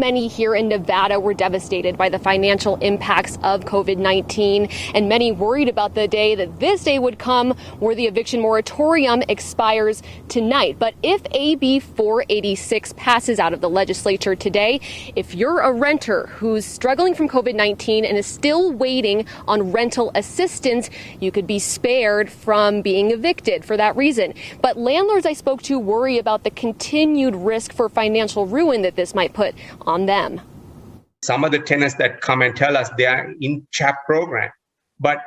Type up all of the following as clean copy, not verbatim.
Many here in Nevada were devastated by the financial impacts of COVID-19, and many worried about the day that this day would come where the eviction moratorium expires tonight. But if AB 486 passes out of the legislature today, if you're a renter who's struggling from COVID-19 and is still waiting on rental assistance, you could be spared from being evicted for that reason. But landlords I spoke to worry about the continued risk for financial ruin that this might put on them. Some of the tenants that come and tell us they are in CHAP program, but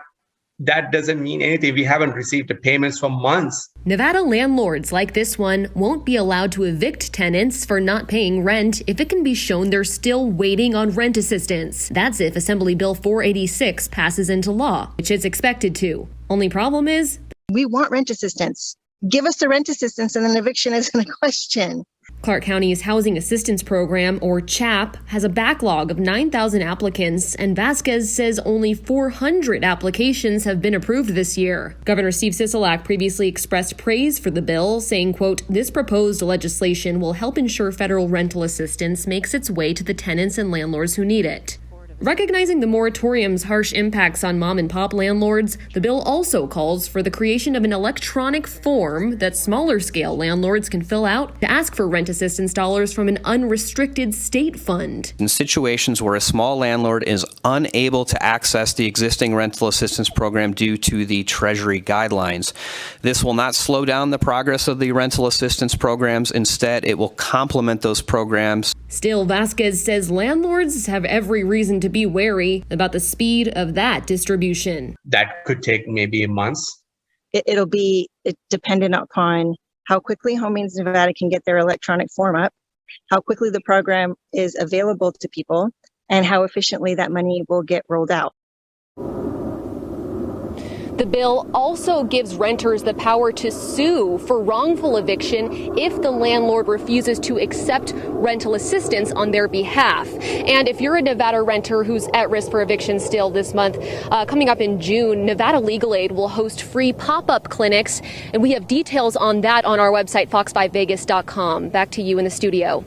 that doesn't mean anything. We haven't received the payments for months. Nevada landlords like this one won't be allowed to evict tenants for not paying rent if it can be shown they're still waiting on rent assistance. That's if Assembly Bill 486 passes into law, which it's expected to. Only problem is, we want rent assistance. Give us the rent assistance and then eviction isn't a question. Clark County's Housing Assistance Program, or CHAP, has a backlog of 9,000 applicants, and Vasquez says only 400 applications have been approved this year. Governor Steve Sisolak previously expressed praise for the bill, saying, quote, "This proposed legislation will help ensure federal rental assistance makes its way to the tenants and landlords who need it." Recognizing the moratorium's harsh impacts on mom-and-pop landlords, the bill also calls for the creation of an electronic form that smaller-scale landlords can fill out to ask for rent assistance dollars from an unrestricted state fund. In situations where a small landlord is unable to access the existing rental assistance program due to the Treasury guidelines, this will not slow down the progress of the rental assistance programs. Instead, it will complement those programs. Still, Vasquez says landlords have every reason to be wary about the speed of that distribution. That could take maybe months. It'll be dependent upon how quickly Homeowners Nevada can get their electronic form up, how quickly the program is available to people, and how efficiently that money will get rolled out. The bill also gives renters the power to sue for wrongful eviction if the landlord refuses to accept rental assistance on their behalf. And if you're a Nevada renter who's at risk for eviction still this month, coming up in June, Nevada Legal Aid will host free pop-up clinics. And we have details on that on our website, fox5vegas.com. Back to you in the studio.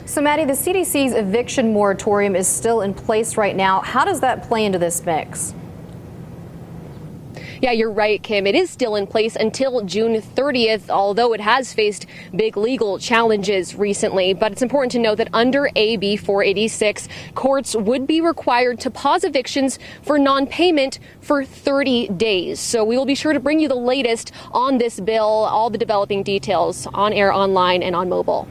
So, Maddie, the CDC's eviction moratorium is still in place right now. How does that play into this mix? Yeah, you're right, Kim. It is still in place until June 30th, although it has faced big legal challenges recently. But it's important to note that under AB 486, courts would be required to pause evictions for non-payment for 30 days. So we will be sure to bring you the latest on this bill, all the developing details on air, online, and on mobile.